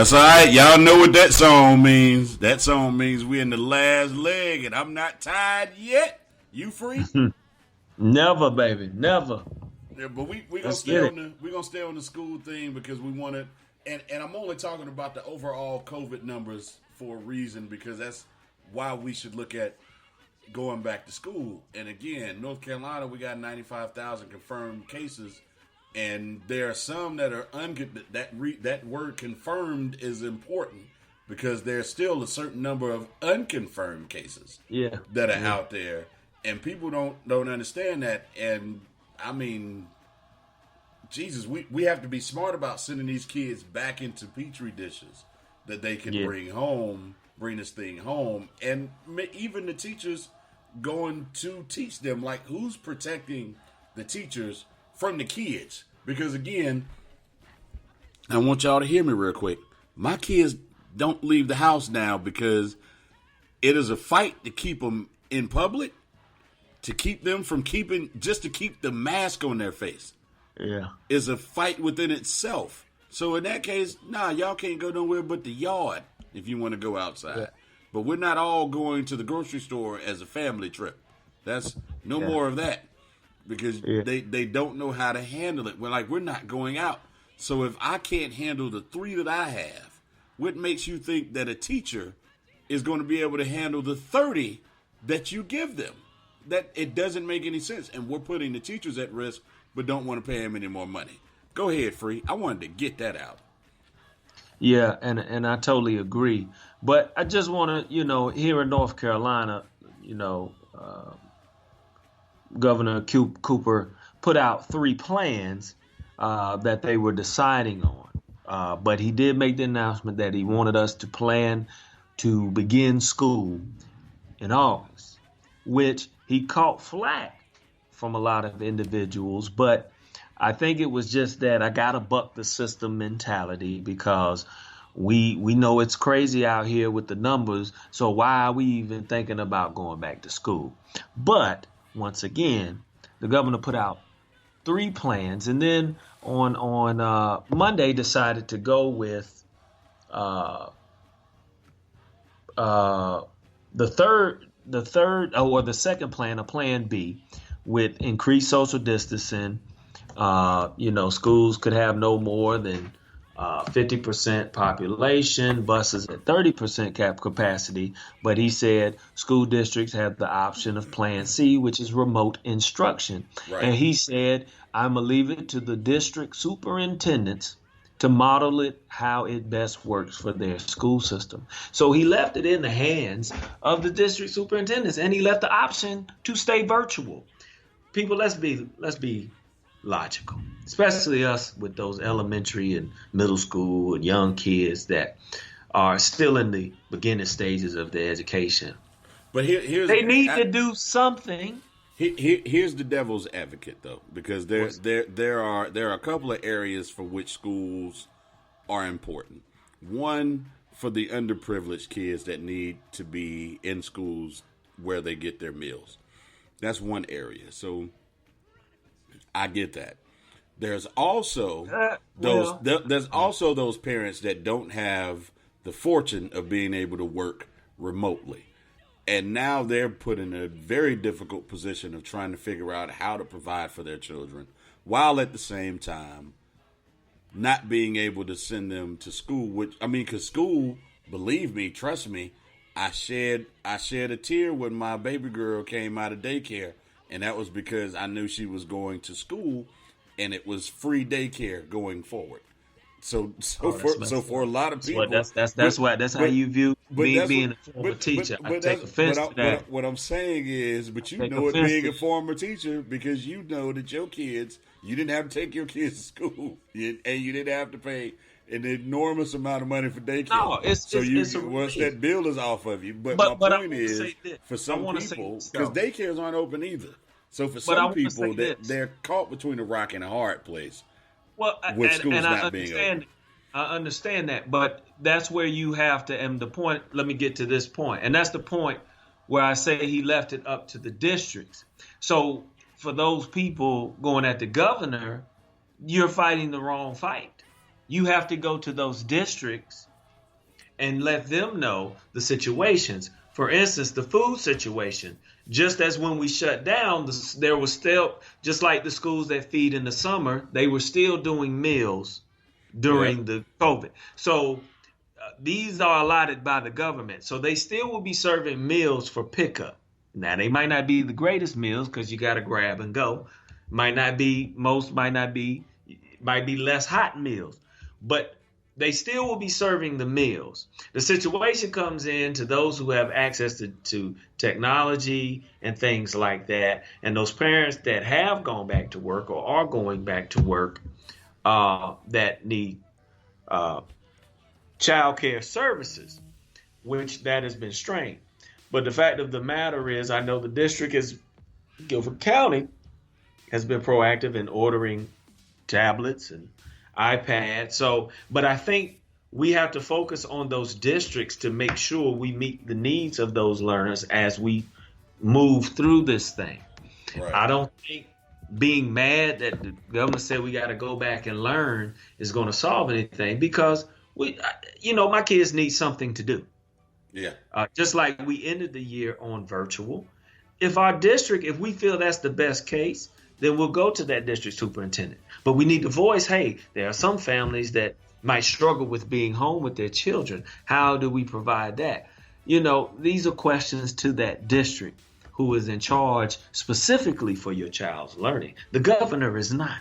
That's all right. Y'all know what that song means. That song means we're in the last leg, and I'm not tired yet. You free? Never, baby, never. Yeah, but we gonna Let's stay get on it. the school thing because we want to, and I'm only talking about the overall COVID numbers for a reason because that's why we should look at going back to school. And again, North Carolina, we got 95,000 confirmed cases, and there are some that are that word confirmed is important because there's still a certain number of unconfirmed cases Yeah, that are yeah, out there, and people don't understand that. And I mean, Jesus, we have to be smart about sending these kids back into petri dishes that they can yeah, bring this thing home, and even the teachers going to teach them. Like, who's protecting the teachers from the kids? Because again, I want y'all to hear me real quick. My kids don't leave the house now because it is a fight to keep them in public, to keep them from just to keep the mask on their face yeah, is a fight within itself. So in that case, y'all can't go nowhere but the yard if you want to go outside. yeah, But we're not all going to the grocery store as a family trip. That's no yeah, more of that because yeah. they don't know how to handle it. We're not going out. So if I can't handle the 3 that I have, what makes you think that a teacher is going to be able to handle the 30 that you give them? That it doesn't make any sense, and we're putting the teachers at risk, but don't want to pay them any more money. Go ahead, Free. I wanted to get that out. Yeah, and I totally agree. But I just want to, here in North Carolina, you know, Governor Cooper put out 3 plans that they were deciding on. But he did make the announcement that he wanted us to plan to begin school in August, which he caught flack from a lot of individuals. But I think it was just that I got to buck the system mentality because we know it's crazy out here with the numbers. So why are we even thinking about going back to school? But once again, the governor put out 3 plans, and then on Monday decided to go with uh, the second plan, a plan B, with increased social distancing. Schools could have no more than 50% population, buses at 30% capacity. But he said school districts have the option of Plan C, which is remote instruction. Right. And he said, I'm going to leave it to the district superintendents to model it how it best works for their school system. So he left it in the hands of the district superintendents, and he left the option to stay virtual. People, let's be logical, especially us with those elementary and middle school and young kids that are still in the beginning stages of their education. But They need to do something. Here's the devil's advocate, though, because there are a couple of areas for which schools are important. One, for the underprivileged kids that need to be in schools where they get their meals. That's one area. So I get that. There's also those parents that don't have the fortune of being able to work remotely. And now they're put in a very difficult position of trying to figure out how to provide for their children while at the same time not being able to send them to school. Because school, believe me, trust me, I shed a tear when my baby girl came out of daycare, and that was because I knew she was going to school, and it was free daycare going forward. So for a lot of people, that's how you view me being a former teacher. I take offense to that. What I'm saying is, but you know it being a former teacher because you know that you didn't have to take your kids to school, and you didn't have to pay an enormous amount of money for daycare. No, once that bill is off of you. But my point is, for some people, because daycares aren't open either. So for some people, they're caught between a rock and a hard place. Well, I understand that, but that's where you have to. And the point, let me get to this point, and that's the point where I say he left it up to the districts. So for those people going at the governor, you're fighting the wrong fight. You have to go to those districts and let them know the situations. For instance, the food situation. Just as when we shut down, there was still, just like the schools that feed in the summer, they were still doing meals Yeah. during the COVID. So these are allotted by the government. So they still will be serving meals for pickup. Now, they might not be the greatest meals because you got to grab and go. Might not be, most might not be, might be less hot meals. But they still will be serving the meals. The situation comes in to those who have access to technology and things like that. And those parents that have gone back to work or are going back to work that need child care services, which that has been strained. But the fact of the matter is, I know the district Guilford County has been proactive in ordering tablets and iPads. So, but I think we have to focus on those districts to make sure we meet the needs of those learners as we move through this thing. Right. I don't think being mad that the governor said we got to go back and learn is going to solve anything, because my kids need something to do. Yeah. Just like we ended the year on virtual. If we feel that's the best case, then we'll go to that district superintendent. But we need to voice, hey, there are some families that might struggle with being home with their children. How do we provide that? These are questions to that district who is in charge specifically for your child's learning. The governor is not.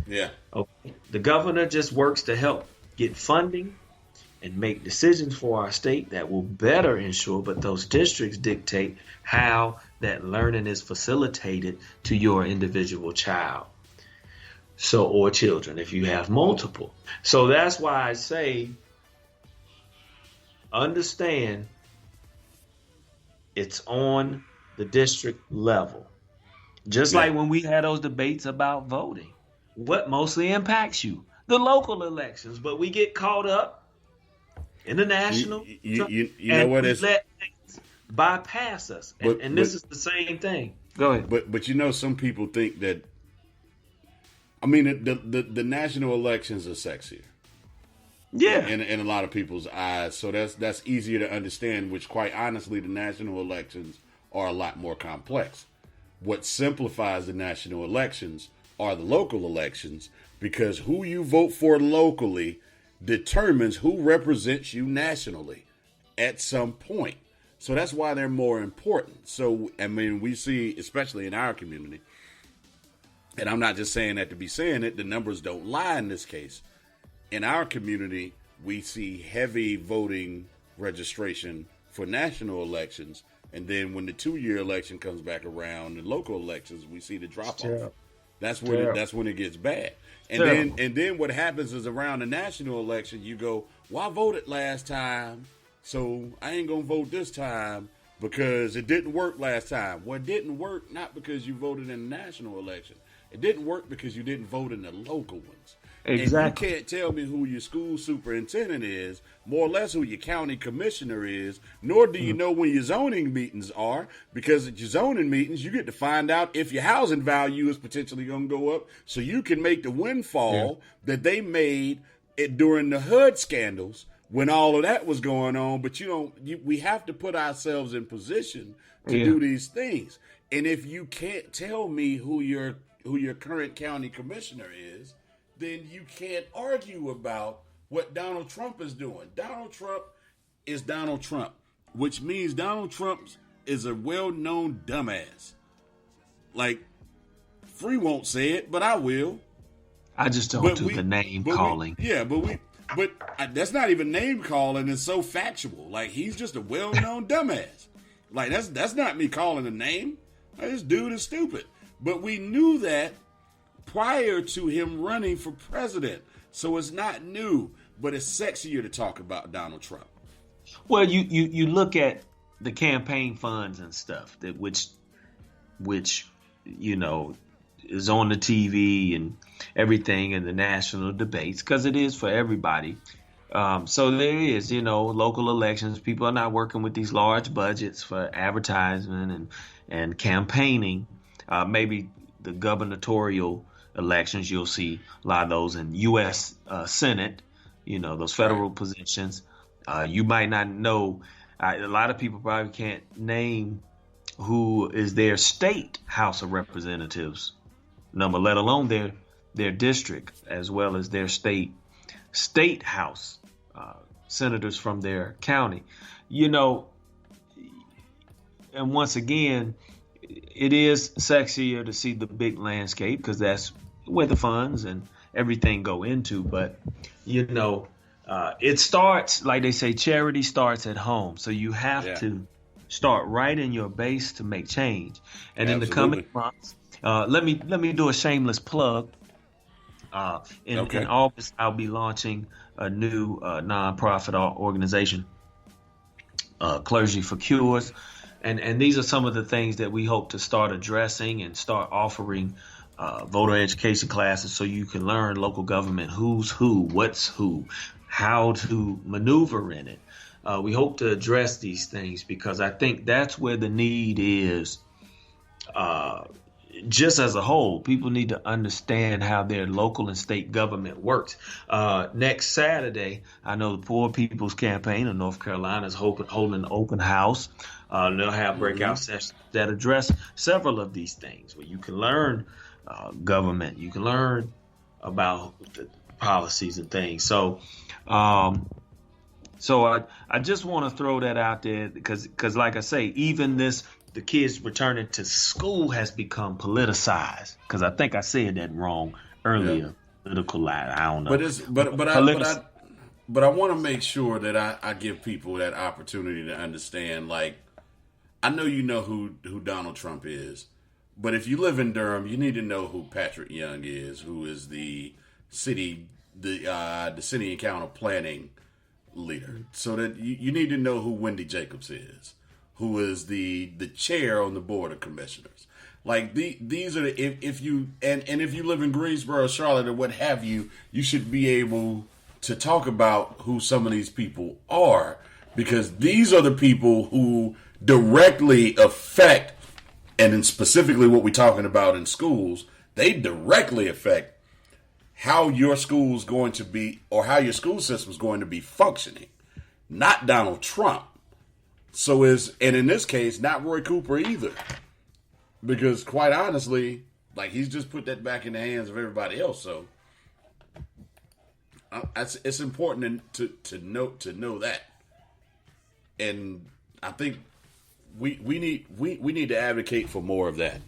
Yeah. Okay. The governor just works to help get funding and make decisions for our state that will better ensure, but those districts dictate how that learning is facilitated to your individual child. Or children, if you have multiple. So that's why I say, understand it's on the district level. Just like when we had those debates about voting, what mostly impacts you? The local elections, but we get caught up in the national. You know what is? Let things bypass us, and this is the same thing. Go ahead. But some people think that. I mean, the national elections are sexier. Yeah. In a lot of people's eyes, so that's easier to understand. Which, quite honestly, the national elections are a lot more complex. What simplifies the national elections are the local elections, because who you vote for locally determines who represents you nationally at some point. So that's why they're more important. So, I mean, we see, especially in our community, and I'm not just saying that to be saying it, the numbers don't lie in this case. In our community, we see heavy voting registration for national elections. And then when the 2-year election comes back around and local elections, we see the drop off. That's when it gets bad. And then what happens is, around the national election, you go, well, I voted last time, so I ain't going to vote this time because it didn't work last time. Well, it didn't work not because you voted in the national election. It didn't work because you didn't vote in the local ones. Exactly. And you can't tell me who your school superintendent is, more or less who your county commissioner is, nor do you know when your zoning meetings are, because at your zoning meetings, you get to find out if your housing value is potentially going to go up, so you can make the windfall that they made during the HUD scandals when all of that was going on. But we have to put ourselves in position to do these things. And if you can't tell me who your current county commissioner is, then you can't argue about what Donald Trump is doing. Donald Trump is Donald Trump, which means Donald Trump is a well-known dumbass. Like, Free won't say it, but I will. I just don't do the name calling. But that's not even name calling. It's so factual. Like, he's just a well-known dumbass. Like, that's not me calling a name. Like, this dude is stupid. But we knew that prior to him running for president. So it's not new, but it's sexier to talk about Donald Trump. Well, you look at the campaign funds and stuff which is on the TV and everything in the national debates, because it is for everybody. So there is, local elections. People are not working with these large budgets for advertisement and campaigning. Maybe the gubernatorial elections, you'll see a lot of those in U.S. Senate, those federal positions. You might not know. A lot of people probably can't name who is their state House of Representatives number, let alone their district, as well as their state house senators from their county. You know, and once again, it is sexier to see the big landscape because that's where the funds and everything go into. But you know, it starts, like they say, charity starts at home. So you have to start right in your base to make change. And in the coming months, let me do a shameless plug. In August, I'll be launching a new nonprofit organization, Clergy for Cures. And these are some of the things that we hope to start addressing and start offering voter education classes so you can learn local government, who's who, what's who, how to maneuver in it. We hope to address these things because I think that's where the need is. Just as a whole, people need to understand how their local and state government works. Next Saturday, I know the Poor People's Campaign of North Carolina is holding an open house. They'll have breakout sessions that address several of these things where you can learn government, you can learn about the policies and things. So I just want to throw that out there because like I say, even the kids returning to school has become politicized. Because I think I said that wrong earlier. Political, I don't know. But I want to make sure that I give people that opportunity to understand. Like, I know you know who Donald Trump is, but if you live in Durham, you need to know who Patrick Young is, who is the city and county planning leader. So that you need to know who Wendy Jacobs is, who is the chair on the board of commissioners. Like these are if you live in Greensboro, Charlotte, or what have you, you should be able to talk about who some of these people are, because these are the people who directly affect, and then specifically what we're talking about in schools, they directly affect how your school's going to be, or how your school system's going to be functioning. Not Donald Trump. And in this case, not Roy Cooper either. Because quite honestly, like, he's just put that back in the hands of everybody else. So it's important to know that. And I think we need to advocate for more of that.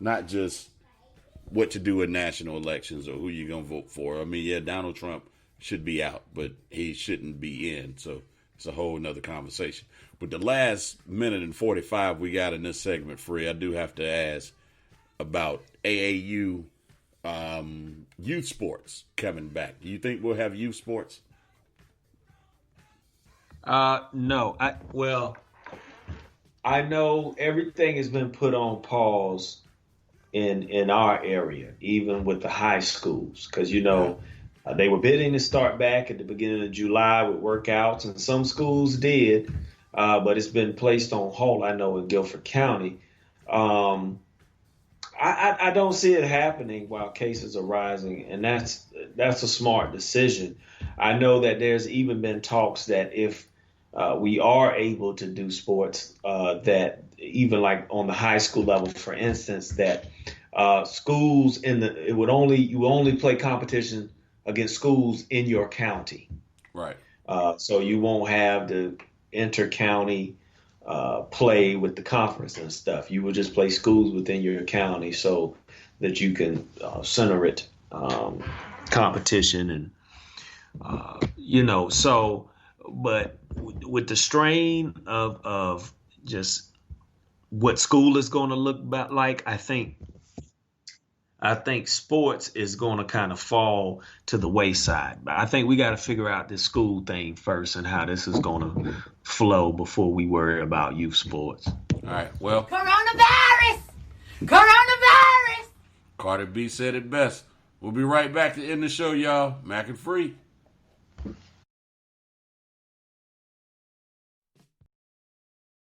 Not just what to do in national elections or who you're going to vote for. I mean, yeah, Donald Trump should be out, but he shouldn't be in. So it's a whole nother conversation. But the last minute and 45 we got in this segment, Free, I do have to ask about AAU youth sports coming back. Do you think we'll have youth sports? No. I know everything has been put on pause in our area, even with the high schools, because they were bidding to start back at the beginning of July with workouts, and some schools did, but it's been placed on hold. I know in Guilford County, I don't see it happening while cases are rising, and that's a smart decision. I know that there's even been talks that if we are able to do sports, that even like on the high school level, for instance, that schools you would only play competition against schools in your county. Right. So you won't have the inter-county play with the conference and stuff. You will just play schools within your county so that you can center it competition and but with the strain of just what school is going to look like, I think sports is going to kind of fall to the wayside. But I think we got to figure out this school thing first and how this is going to flow before we worry about youth sports. All right. Well, Coronavirus. Cardi B said it best. We'll be right back to end the show, y'all. Mac and Free.